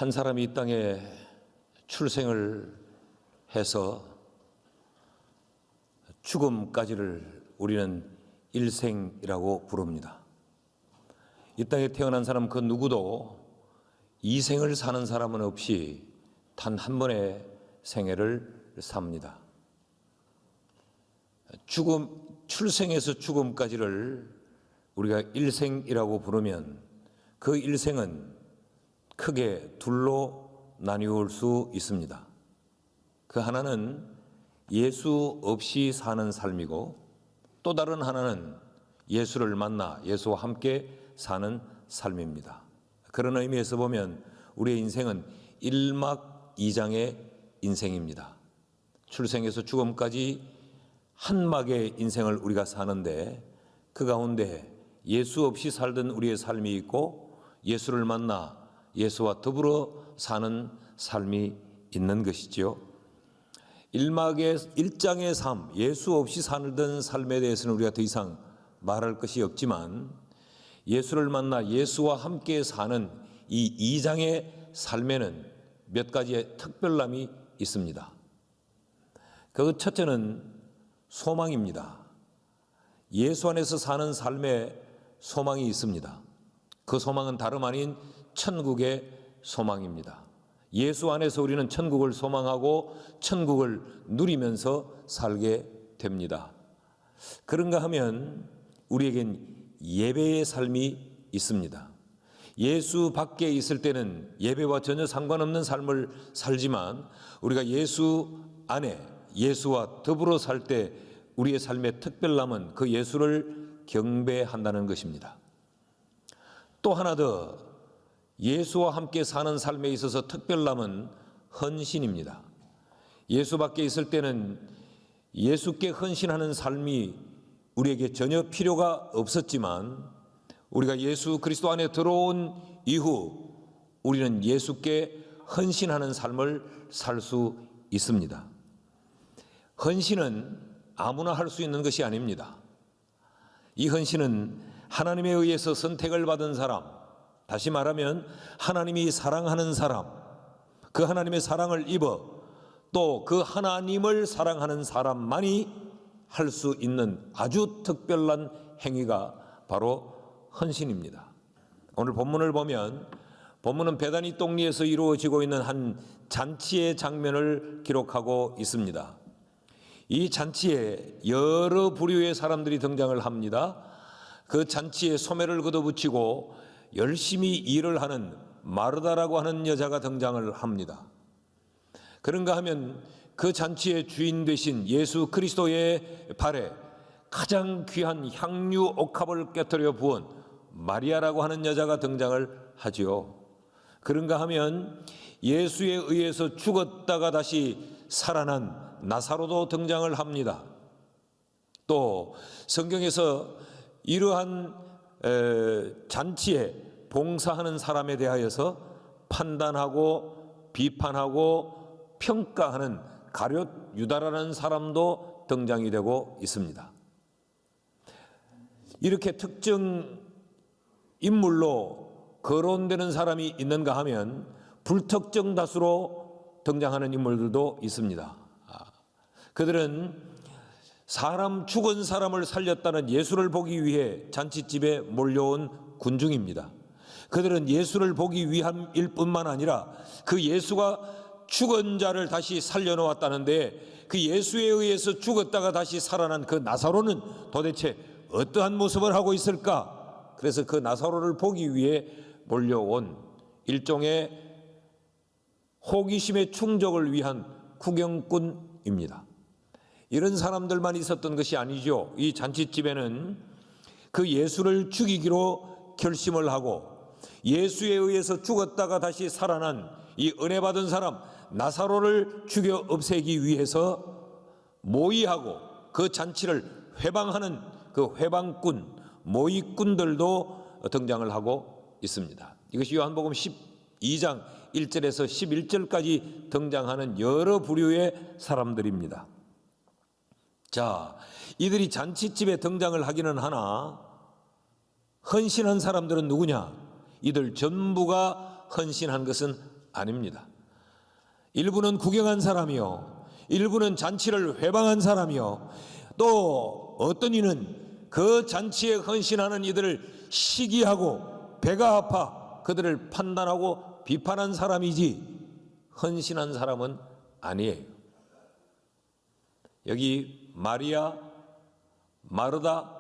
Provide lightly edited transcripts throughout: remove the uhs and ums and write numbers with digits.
한 사람이 이 땅에 출생을 해서 죽음까지를 우리는 일생이라고 부릅니다. 이 땅에 태어난 사람 그 누구도 이생을 사는 사람은 없이 단 한 번의 생애를 삽니다. 출생에서 죽음까지를 우리가 일생이라고 부르면 그 일생은 크게 둘로 나뉘을 수 있습니다. 그 하나는 예수 없이 사는 삶이고 또 다른 하나는 예수를 만나 예수와 함께 사는 삶입니다. 그런 의미에서 보면 우리의 인생은 일막이장의 인생입니다. 출생에서 죽음까지 한 막의 인생을 우리가 사는데 그 가운데 예수 없이 살던 우리의 삶이 있고 예수를 만나 예수와 더불어 사는 삶이 있는 것이지요. 일장의 삶, 예수 없이 살던 삶에 대해서는 우리가 더 이상 말할 것이 없지만 예수를 만나 예수와 함께 사는 이 이장의 삶에는 몇 가지의 특별함이 있습니다. 그 첫째는 소망입니다. 예수 안에서 사는 삶에 소망이 있습니다. 그 소망은 다름 아닌 천국의 소망입니다. 예수 안에서 우리는 천국을 소망하고 천국을 누리면서 살게 됩니다. 그런가 하면 우리에겐 예배의 삶이 있습니다. 예수 밖에 있을 때는 예배와 전혀 상관없는 삶을 살지만 우리가 예수 안에 예수와 더불어 살 때 우리의 삶의 특별함은 그 예수를 경배한다는 것입니다. 또 하나 더 예수와 함께 사는 삶에 있어서 특별함은 헌신입니다. 예수 밖에 있을 때는 예수께 헌신하는 삶이 우리에게 전혀 필요가 없었지만 우리가 예수 그리스도 안에 들어온 이후 우리는 예수께 헌신하는 삶을 살 수 있습니다. 헌신은 아무나 할 수 있는 것이 아닙니다. 이 헌신은 하나님에 의해서 선택을 받은 사람, 다시 말하면 하나님이 사랑하는 사람, 그 하나님의 사랑을 입어 또 그 하나님을 사랑하는 사람만이 할 수 있는 아주 특별한 행위가 바로 헌신입니다. 오늘 본문을 보면 본문은 베다니 동리에서 이루어지고 있는 한 잔치의 장면을 기록하고 있습니다. 이 잔치에 여러 부류의 사람들이 등장을 합니다. 그 잔치에 소매를 걷어붙이고 열심히 일을 하는 마르다라고 하는 여자가 등장을 합니다. 그런가 하면 그 잔치의 주인 되신 예수 그리스도의 발에 가장 귀한 향유 옥합을 깨뜨려 부은 마리아라고 하는 여자가 등장을 하지요. 그런가 하면 예수에 의해서 죽었다가 다시 살아난 나사로도 등장을 합니다. 또 성경에서 이러한 잔치에 봉사하는 사람에 대하여서 판단하고 비판하고 평가하는 가룟 유다라는 사람도 등장이 되고 있습니다. 이렇게 특정 인물로 거론되는 사람이 있는가 하면 불특정 다수로 등장하는 인물들도 있습니다. 그들은 죽은 사람을 살렸다는 예수를 보기 위해 잔치집에 몰려온 군중입니다. 그들은 예수를 보기 위함일 뿐만 아니라 그 예수가 죽은 자를 다시 살려놓았다는데 그 예수에 의해서 죽었다가 다시 살아난 그 나사로는 도대체 어떠한 모습을 하고 있을까? 그래서 그 나사로를 보기 위해 몰려온 일종의 호기심의 충족을 위한 구경꾼입니다. 이런 사람들만 있었던 것이 아니죠. 이 잔치집에는 그 예수를 죽이기로 결심을 하고 예수에 의해서 죽었다가 다시 살아난 이 은혜 받은 사람 나사로를 죽여 없애기 위해서 모의하고 그 잔치를 회방하는 그 회방꾼, 모의꾼들도 등장을 하고 있습니다. 이것이 요한복음 12장 1절에서 11절까지 등장하는 여러 부류의 사람들입니다. 자, 이들이 잔치집에 등장을 하기는 하나 헌신한 사람들은 누구냐? 이들 전부가 헌신한 것은 아닙니다. 일부는 구경한 사람이요, 일부는 잔치를 회방한 사람이요, 또 어떤 이는 그 잔치에 헌신하는 이들을 시기하고 배가 아파 그들을 판단하고 비판한 사람이지 헌신한 사람은 아니에요. 여기 마리아, 마르다,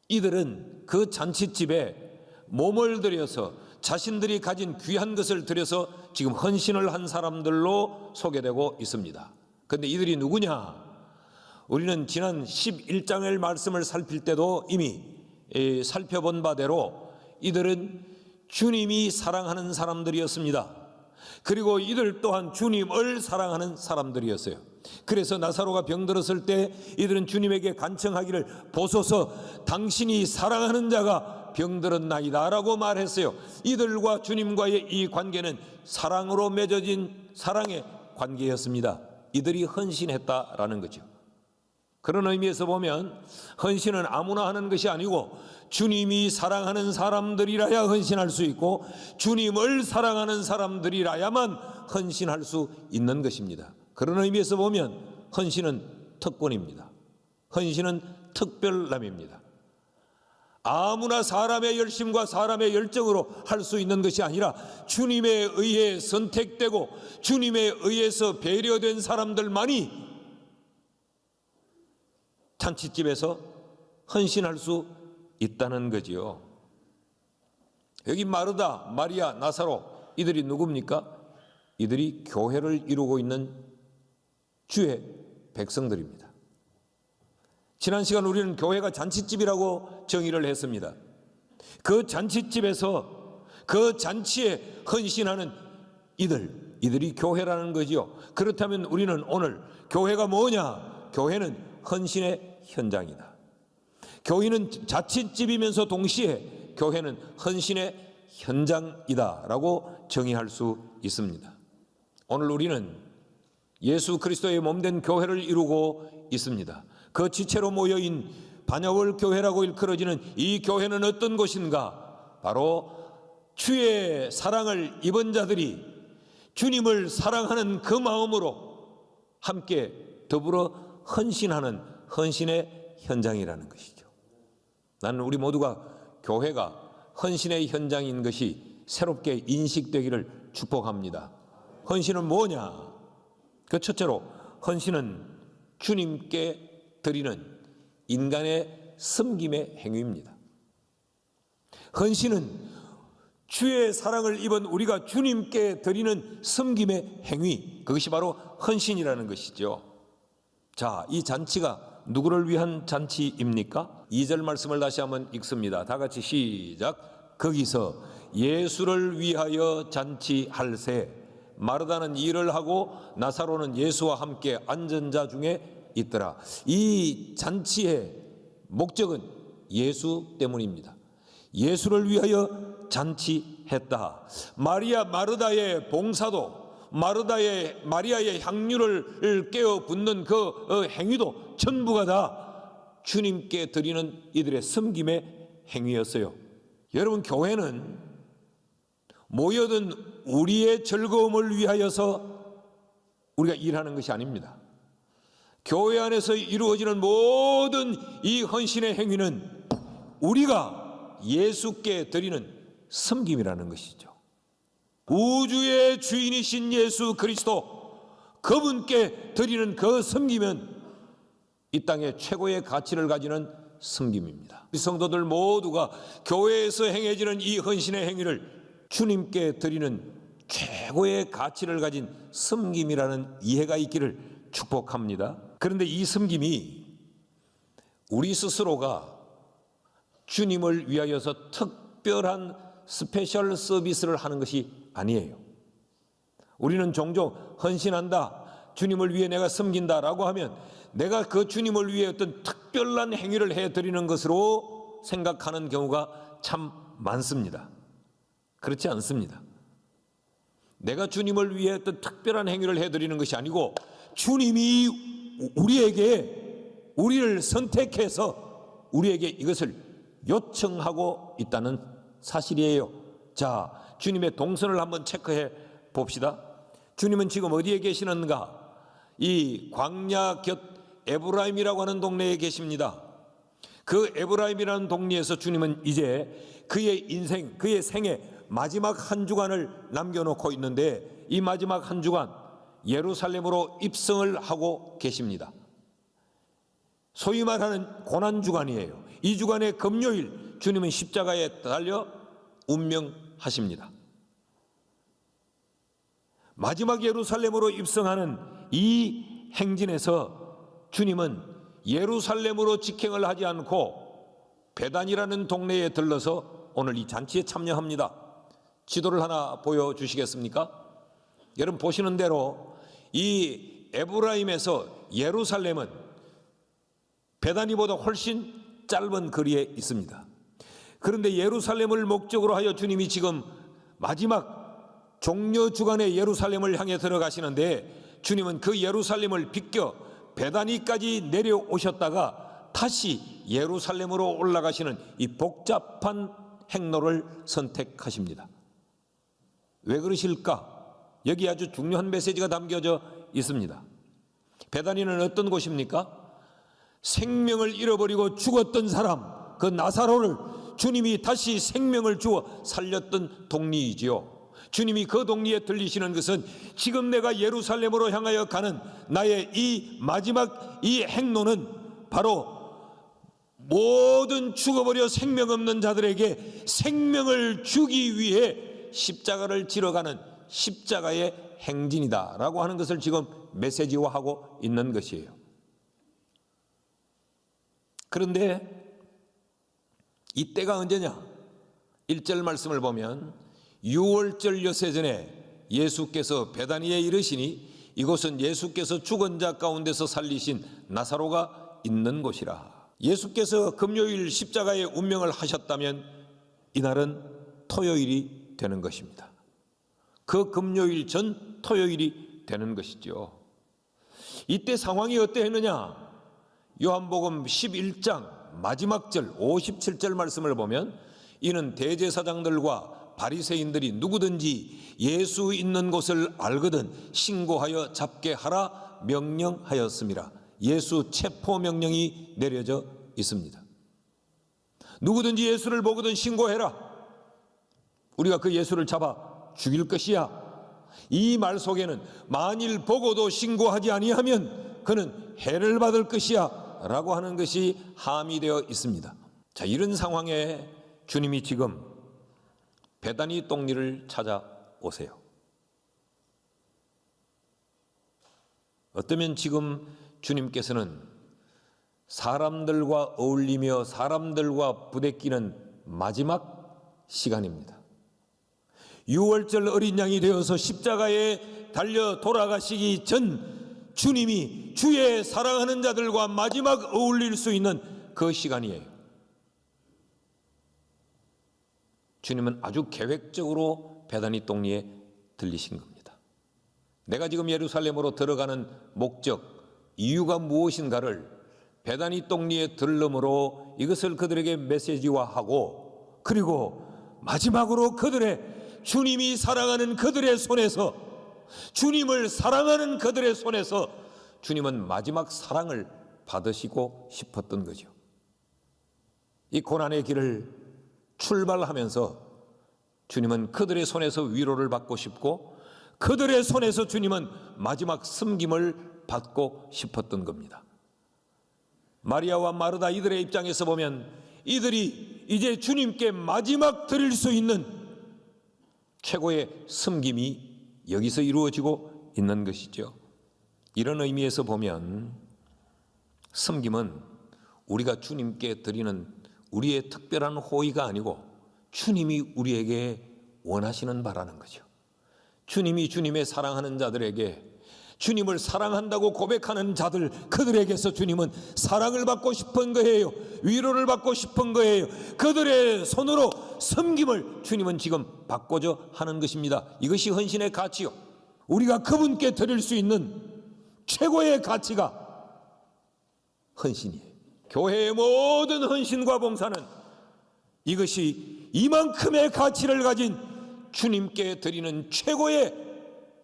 이들은 그 잔치집에 몸을 들여서 자신들이 가진 귀한 것을 들여서 지금 헌신을 한 사람들로 소개되고 있습니다. 그런데 이들이 누구냐? 우리는 지난 11장의 말씀을 살필 때도 이미 살펴본 바대로 이들은 주님이 사랑하는 사람들이었습니다. 그리고 이들 또한 주님을 사랑하는 사람들이었어요. 그래서 나사로가 병들었을 때 이들은 주님에게 간청하기를, 보소서 당신이 사랑하는 자가 병들었나이다 라고 말했어요. 이들과 주님과의 이 관계는 사랑으로 맺어진 사랑의 관계였습니다. 이들이 헌신했다라는 거죠. 그런 의미에서 보면 헌신은 아무나 하는 것이 아니고 주님이 사랑하는 사람들이라야 헌신할 수 있고 주님을 사랑하는 사람들이라야만 헌신할 수 있는 것입니다. 그런 의미에서 보면 헌신은 특권입니다. 헌신은 특별함입니다. 아무나 사람의 열심과 사람의 열정으로 할 수 있는 것이 아니라 주님에 의해 선택되고 주님에 의해서 배려된 사람들만이 잔치집에서 헌신할 수 있다는 거지요. 여기 마르다, 마리아, 나사로, 이들이 누굽니까? 이들이 교회를 이루고 있는 주의 백성들입니다. 지난 시간 우리는 교회가 잔치집이라고 정의를 했습니다. 그 잔치집에서 그 잔치에 헌신하는 이들이 교회라는 거지요. 그렇다면 우리는 오늘 교회가 뭐냐? 교회는 헌신의 현장이다. 교회는 자칫집이면서 동시에 교회는 헌신의 현장이다라고 정의할 수 있습니다. 오늘 우리는 예수 그리스도의 몸된 교회를 이루고 있습니다. 그 지체로 모여인 반야월 교회라고 일컬어지는 이 교회는 어떤 곳인가? 바로 주의 사랑을 입은 자들이 주님을 사랑하는 그 마음으로 함께 더불어 헌신하는 헌신의 현장이라는 것이죠. 나는 우리 모두가 교회가 헌신의 현장인 것이 새롭게 인식되기를 축복합니다. 헌신은 뭐냐? 그 첫째로 헌신은 주님께 드리는 인간의 섬김의 행위입니다. 헌신은 주의 사랑을 입은 우리가 주님께 드리는 섬김의 행위, 그것이 바로 헌신이라는 것이죠. 자, 이 잔치가 누구를 위한 잔치입니까? 2절 말씀을 다시 한번 읽습니다. 다 같이 시작. 거기서 예수를 위하여 잔치할세 마르다는 일을 하고 나사로는 예수와 함께 앉은 자 중에 있더라. 이 잔치의 목적은 예수 때문입니다. 예수를 위하여 잔치했다. 마르다의 봉사도, 마리아의 향유를 깨어 붓는 그 행위도 전부가 다 주님께 드리는 이들의 섬김의 행위였어요. 여러분, 교회는 모여든 우리의 즐거움을 위하여서 우리가 일하는 것이 아닙니다. 교회 안에서 이루어지는 모든 이 헌신의 행위는 우리가 예수께 드리는 섬김이라는 것이죠. 우주의 주인이신 예수 그리스도, 그분께 드리는 그 섬김은 이 땅의 최고의 가치를 가지는 섬김입니다. 우리 성도들 모두가 교회에서 행해지는 이 헌신의 행위를 주님께 드리는 최고의 가치를 가진 섬김이라는 이해가 있기를 축복합니다. 그런데 이 섬김이 우리 스스로가 주님을 위하여서 특별한 스페셜 서비스를 하는 것이 아니에요. 우리는 종종 헌신한다, 주님을 위해 내가 섬긴다라고 하면 내가 그 주님을 위해 어떤 특별한 행위를 해드리는 것으로 생각하는 경우가 참 많습니다. 그렇지 않습니다. 내가 주님을 위해 어떤 특별한 행위를 해드리는 것이 아니고 주님이 우리를 선택해서 우리에게 이것을 요청하고 있다는 사실이에요. 자, 주님의 동선을 한번 체크해 봅시다. 주님은 지금 어디에 계시는가? 이 광야 곁 에브라임이라고 하는 동네에 계십니다. 그 에브라임이라는 동네에서 주님은 이제 그의 인생, 그의 생애 마지막 한 주간을 남겨놓고 있는데, 이 마지막 한 주간 예루살렘으로 입성을 하고 계십니다. 소위 말하는 고난주간이에요. 이 주간의 금요일 주님은 십자가에 달려 운명하십니다. 마지막 예루살렘으로 입성하는 이 행진에서 주님은 예루살렘으로 직행을 하지 않고 베단이라는 동네에 들러서 오늘 이 잔치에 참여합니다. 지도를 하나 보여주시겠습니까? 여러분 보시는 대로 이 에브라임에서 예루살렘은 베다니보다 훨씬 짧은 거리에 있습니다. 그런데 예루살렘을 목적으로 하여 주님이 지금 마지막 종려 주간의 예루살렘을 향해 들어가시는데, 주님은 그 예루살렘을 비껴 베다니까지 내려오셨다가 다시 예루살렘으로 올라가시는 이 복잡한 행로를 선택하십니다. 왜 그러실까? 여기 아주 중요한 메시지가 담겨져 있습니다. 베다니는 어떤 곳입니까? 생명을 잃어버리고 죽었던 사람, 그 나사로를 주님이 다시 생명을 주어 살렸던 동리이지요. 주님이 그 동리에 들리시는 것은 지금 내가 예루살렘으로 향하여 가는 나의 이 마지막 이 행로는 바로 모든 죽어버려 생명 없는 자들에게 생명을 주기 위해 십자가를 지러가는 십자가의 행진이다 라고 하는 것을 지금 메시지화하고 있는 것이에요. 그런데 이때가 언제냐? 1절 말씀을 보면 6월절 여세 전에 예수께서 베다니에 이르시니 이곳은 예수께서 죽은 자 가운데서 살리신 나사로가 있는 곳이라. 예수께서 금요일 십자가의 운명을 하셨다면 이날은 토요일이 되는 것입니다. 그 금요일 전 토요일이 되는 것이죠. 이때 상황이 어떠했느냐? 요한복음 11장 마지막 절 57절 말씀을 보면 이는 대제사장들과 바리새인들이 누구든지 예수 있는 곳을 알거든 신고하여 잡게 하라 명령하였습니다. 예수 체포 명령이 내려져 있습니다. 누구든지 예수를 보거든 신고해라. 우리가 그 예수를 잡아 죽일 것이야. 이 말 속에는 만일 보고도 신고하지 아니하면 그는 해를 받을 것이야 라고 하는 것이 함의되어 있습니다. 자, 이런 상황에 주님이 지금 베다니 동리를 찾아오세요. 어쩌면 지금 주님께서는 사람들과 어울리며 사람들과 부대끼는 마지막 시간입니다. 6월절 어린 양이 되어서 십자가에 달려 돌아가시기 전 주님이 주의 사랑하는 자들과 마지막 어울릴 수 있는 그 시간이에요. 주님은 아주 계획적으로 베다니 동리에 들리신 겁니다. 내가 지금 예루살렘으로 들어가는 목적, 이유가 무엇인가를 베다니 동리에 들름으로 이것을 그들에게 메시지화하고, 그리고 마지막으로 그들의 주님이 사랑하는 그들의 손에서, 주님을 사랑하는 그들의 손에서 주님은 마지막 사랑을 받으시고 싶었던 거죠. 이 고난의 길을 출발하면서 주님은 그들의 손에서 위로를 받고 싶고 그들의 손에서 주님은 마지막 섬김을 받고 싶었던 겁니다. 마리아와 마르다 이들의 입장에서 보면 이들이 이제 주님께 마지막 드릴 수 있는 최고의 섬김이 여기서 이루어지고 있는 것이죠. 이런 의미에서 보면 섬김은 우리가 주님께 드리는 우리의 특별한 호의가 아니고 주님이 우리에게 원하시는 바라는 거죠. 주님이 주님의 사랑하는 자들에게, 주님을 사랑한다고 고백하는 자들, 그들에게서 주님은 사랑을 받고 싶은 거예요. 위로를 받고 싶은 거예요. 그들의 손으로 섬김을 주님은 지금 받고자 하는 것입니다. 이것이 헌신의 가치요. 우리가 그분께 드릴 수 있는 최고의 가치가 헌신이에요. 교회의 모든 헌신과 봉사는 이것이 이만큼의 가치를 가진 주님께 드리는 최고의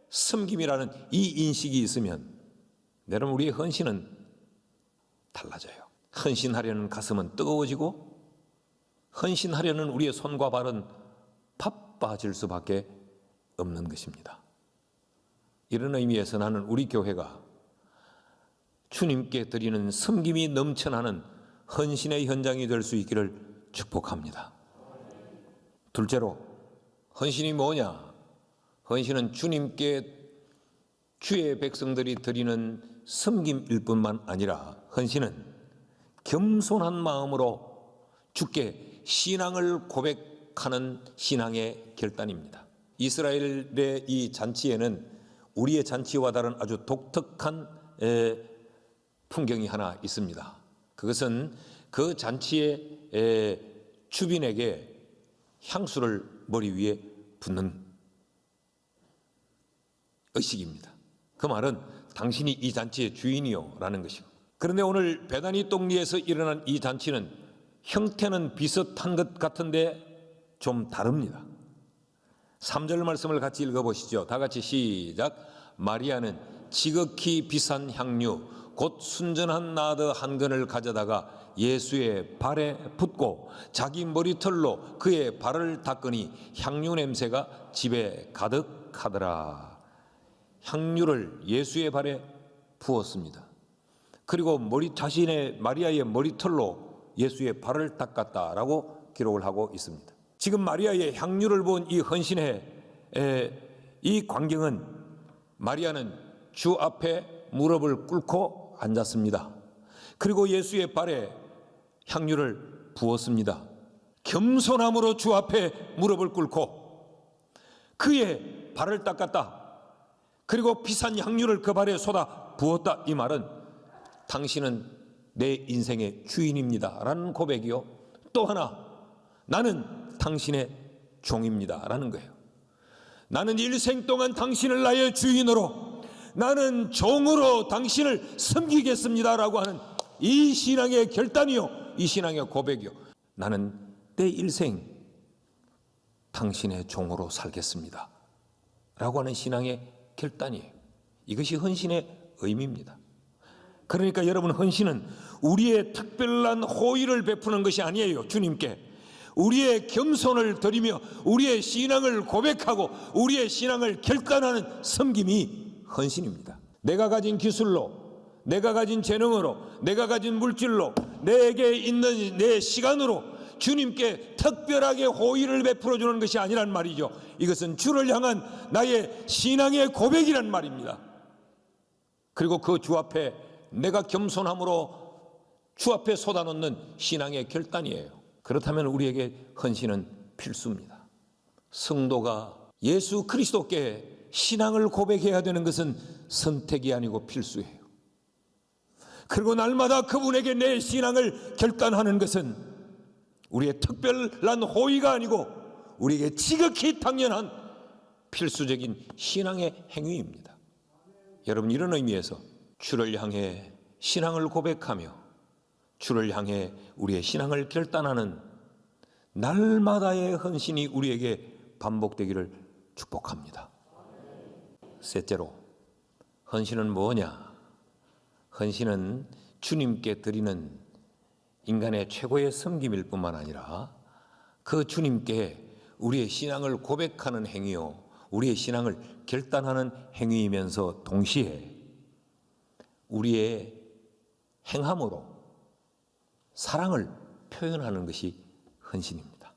섬김이라는 이 인식이 있으면 여러분, 우리의 헌신은 달라져요. 헌신하려는 가슴은 뜨거워지고 헌신하려는 우리의 손과 발은 바빠질 수밖에 없는 것입니다. 이런 의미에서 나는 우리 교회가 주님께 드리는 섬김이 넘쳐나는 헌신의 현장이 될 수 있기를 축복합니다. 둘째로, 헌신이 뭐냐? 헌신은 주님께 주의 백성들이 드리는 섬김일 뿐만 아니라 헌신은 겸손한 마음으로 주께 신앙을 고백하는 신앙의 결단입니다. 이스라엘의 이 잔치에는 우리의 잔치와 다른 아주 독특한 풍경이 하나 있습니다. 그것은 그 잔치의 주빈에게 향수를 머리 위에 붓는 의식입니다. 그 말은 당신이 이 잔치의 주인이요 라는 것이고, 그런데 오늘 베다니 동리에서 일어난 이 잔치는 형태는 비슷한 것 같은데 좀 다릅니다. 3절 말씀을 같이 읽어보시죠. 다 같이 시작. 마리아는 지극히 비싼 향유 곧 순전한 나드 한 근을 가져다가 예수의 발에 붓고 자기 머리털로 그의 발을 닦으니 향유 냄새가 집에 가득하더라. 향유를 예수의 발에 부었습니다. 그리고 자신의 마리아의 머리털로 예수의 발을 닦았다라고 기록을 하고 있습니다. 지금 마리아의 향유를 부은 이 헌신의 이 광경은, 마리아는 주 앞에 무릎을 꿇고 앉았습니다. 그리고 예수의 발에 향유를 부었습니다. 겸손함으로 주 앞에 무릎을 꿇고 그의 발을 닦았다. 그리고 비싼 향유를 그 발에 쏟아 부었다. 이 말은 당신은 내 인생의 주인입니다 라는 고백이요, 또 하나 나는 당신의 종입니다 라는 거예요. 나는 일생 동안 당신을 나의 주인으로, 나는 종으로 당신을 섬기겠습니다 라고 하는 이 신앙의 결단이요, 이 신앙의 고백이요, 나는 내 일생 당신의 종으로 살겠습니다 라고 하는 신앙의 결단이에요. 이것이 헌신의 의미입니다. 그러니까 여러분, 헌신은 우리의 특별한 호의를 베푸는 것이 아니에요. 주님께 우리의 겸손을 드리며 우리의 신앙을 고백하고 우리의 신앙을 결단하는 섬김이 헌신입니다. 내가 가진 기술로, 내가 가진 재능으로, 내가 가진 물질로, 내게 있는 내 시간으로 주님께 특별하게 호의를 베풀어 주는 것이 아니란 말이죠. 이것은 주를 향한 나의 신앙의 고백이란 말입니다. 그리고 그 주 앞에 내가 겸손함으로 주 앞에 쏟아놓는 신앙의 결단이에요. 그렇다면 우리에게 헌신은 필수입니다. 성도가 예수 그리스도께 신앙을 고백해야 되는 것은 선택이 아니고 필수예요. 그리고 날마다 그분에게 내 신앙을 결단하는 것은 우리의 특별한 호의가 아니고 우리에게 지극히 당연한 필수적인 신앙의 행위입니다. 여러분, 이런 의미에서 주를 향해 신앙을 고백하며 주를 향해 우리의 신앙을 결단하는 날마다의 헌신이 우리에게 반복되기를 축복합니다. 셋째로, 헌신은 뭐냐? 헌신은 주님께 드리는 인간의 최고의 섬김일 뿐만 아니라 그 주님께 우리의 신앙을 고백하는 행위요, 우리의 신앙을 결단하는 행위이면서 동시에 우리의 행함으로 사랑을 표현하는 것이 헌신입니다.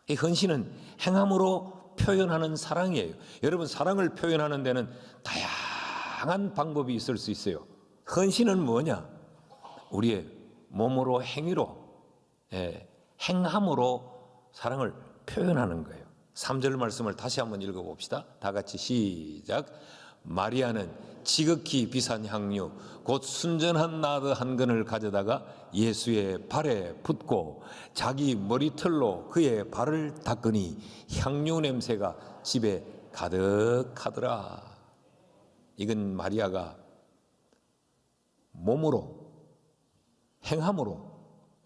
이 헌신은 행함으로 표현하는 사랑이에요. 여러분, 사랑을 표현하는 데는 다양한 방법이 있을 수 있어요. 헌신은 뭐냐? 우리의 몸으로, 행위로, 행함으로 사랑을 표현하는 거예요. 3절 말씀을 다시 한번 읽어봅시다. 다 같이 시작. 마리아는 지극히 비싼 향유 곧 순전한 나드 한 근을 가져다가 예수의 발에 붓고 자기 머리털로 그의 발을 닦으니 향유 냄새가 집에 가득하더라. 이건 마리아가 몸으로, 행함으로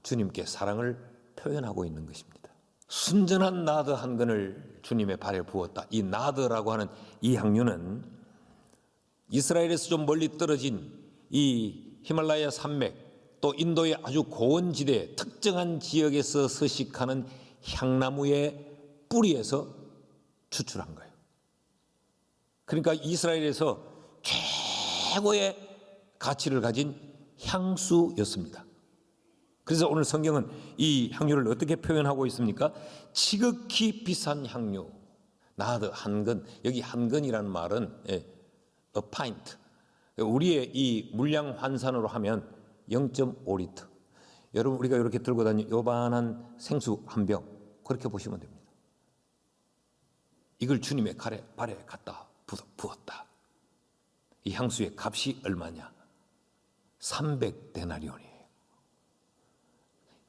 주님께 사랑을 표현하고 있는 것입니다. 순전한 나드 한 근을 주님의 발에 부었다. 이 나드라고 하는 이 향유는 이스라엘에서 좀 멀리 떨어진 이 히말라야 산맥, 또 인도의 아주 고원지대 특정한 지역에서 서식하는 향나무의 뿌리에서 추출한 거예요. 그러니까 이스라엘에서 최고의 가치를 가진 향수였습니다. 그래서 오늘 성경은 이 향유를 어떻게 표현하고 있습니까? 지극히 비싼 향유. 나드 한 근. 여기 한 근이라는 말은 a pint. 우리의 이 물량 환산으로 하면 0.5리터. 여러분 우리가 이렇게 들고 다니는 요만한 생수 한 병, 그렇게 보시면 됩니다. 이걸 주님의 발에 갖다 부었다. 이 향수의 값이 얼마냐? 300데나리온이에요.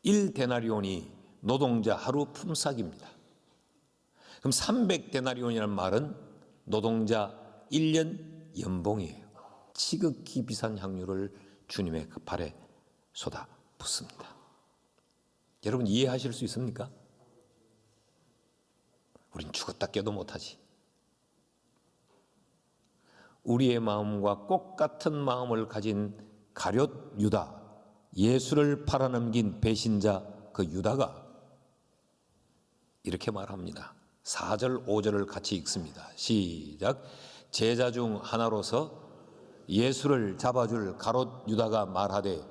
1데나리온이 노동자 하루 품삯입니다. 그럼 300데나리온이라는 말은 노동자 1년 연봉이에요. 지극히 비싼 향유를 주님의 그 발에 쏟아 붓습니다. 여러분 이해하실 수 있습니까? 우린 죽었다 깨도 못하지. 우리의 마음과 꼭 같은 마음을 가진 가룟 유다, 예수를 팔아넘긴 배신자 그 유다가 이렇게 말합니다. 4절 5절을 같이 읽습니다. 시작. 제자 중 하나로서 예수를 잡아줄 가룟 유다가 말하되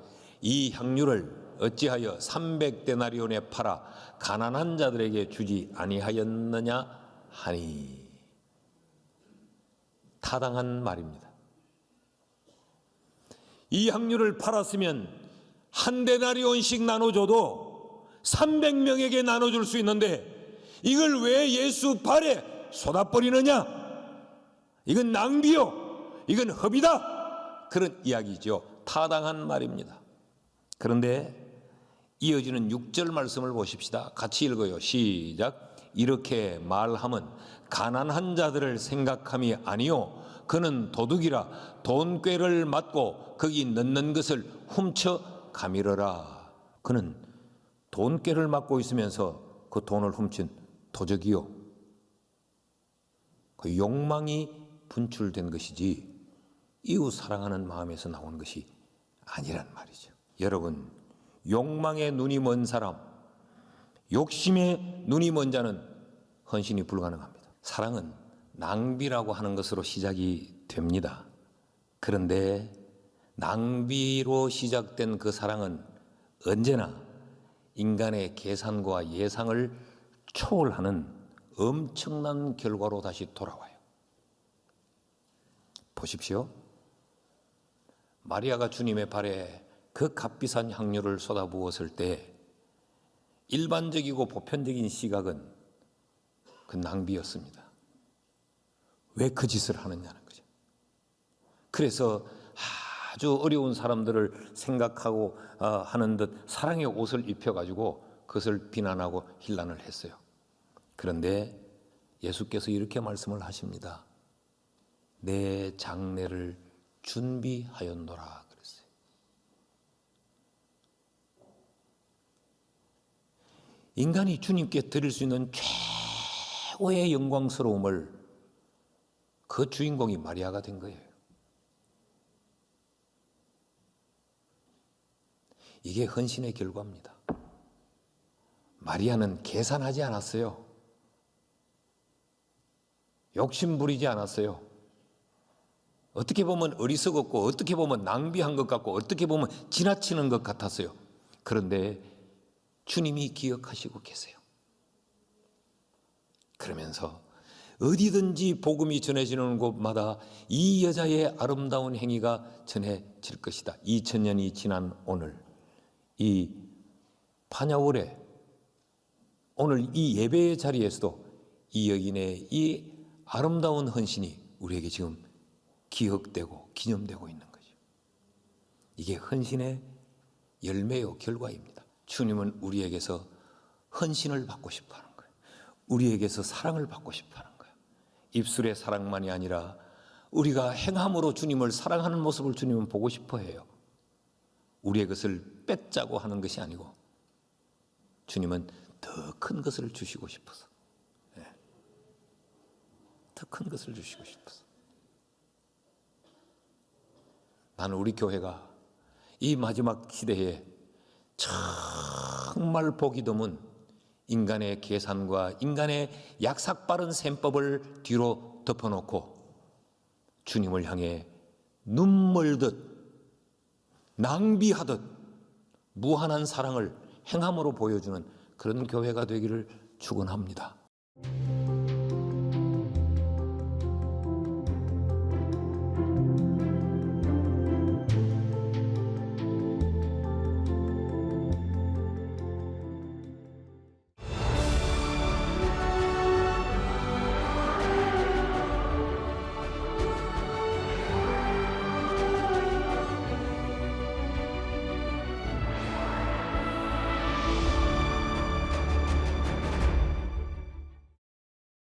이 향유를 어찌하여 300데나리온에 팔아 가난한 자들에게 주지 아니하였느냐 하니. 타당한 말입니다. 이 향유를 팔았으면 한 데나리온씩 나눠줘도 300명에게 나눠줄 수 있는데 이걸 왜 예수 발에 쏟아버리느냐? 이건 낭비요. 이건 허비다. 그런 이야기죠. 타당한 말입니다. 그런데 이어지는 6절 말씀을 보십시다. 같이 읽어요. 시작. 이렇게 말함은 가난한 자들을 생각함이 아니요 그는 도둑이라 돈꾀를 맞고 거기 넣는 것을 훔쳐 가미러라. 그는 돈꾀를 맞고 있으면서 그 돈을 훔친 도적이요 그 욕망이 분출된 것이지 이웃 사랑하는 마음에서 나온 것이 아니란 말이죠. 여러분 욕망에 눈이 먼 사람, 욕심에 눈이 먼 자는 헌신이 불가능합니다. 사랑은 낭비라고 하는 것으로 시작이 됩니다. 그런데 낭비로 시작된 그 사랑은 언제나 인간의 계산과 예상을 초월하는 엄청난 결과로 다시 돌아와요. 보십시오. 마리아가 주님의 발에 그 값비싼 향유를 쏟아부었을 때 일반적이고 보편적인 시각은 그 낭비였습니다. 왜 그 짓을 하느냐는 거죠. 그래서 아주 어려운 사람들을 생각하고 하는 듯 사랑의 옷을 입혀가지고 그것을 비난하고 힐난을 했어요. 그런데 예수께서 이렇게 말씀을 하십니다. 내 장례를 준비하였노라 그랬어요. 인간이 주님께 드릴 수 있는 최고의 영광스러움을 그 주인공이 마리아가 된 거예요. 이게 헌신의 결과입니다. 마리아는 계산하지 않았어요. 욕심 부리지 않았어요. 어떻게 보면 어리석었고 어떻게 보면 낭비한 것 같고 어떻게 보면 지나치는 것 같았어요. 그런데 주님이 기억하시고 계세요. 그러면서 어디든지 복음이 전해지는 곳마다 이 여자의 아름다운 행위가 전해질 것이다. 2000년이 지난 오늘 이 파냐올에 오늘 이 예배의 자리에서도 이 여인의 이 아름다운 헌신이 우리에게 지금 기억되고 기념되고 있는 거죠. 이게 헌신의 열매요 결과입니다. 주님은 우리에게서 헌신을 받고 싶어 하는 거예요. 우리에게서 사랑을 받고 싶어 하는 거예요. 입술의 사랑만이 아니라 우리가 행함으로 주님을 사랑하는 모습을 주님은 보고 싶어 해요. 우리의 것을 뺏자고 하는 것이 아니고 주님은 더 큰 것을 주시고 싶어서, 더 큰 것을 주시고 싶어서. 나는 우리 교회가 이 마지막 시대에 정말 보기 드문 인간의 계산과 인간의 약삭빠른 셈법을 뒤로 덮어놓고 주님을 향해 눈멀듯 낭비하듯 무한한 사랑을 행함으로 보여주는 그런 교회가 되기를 축원합니다.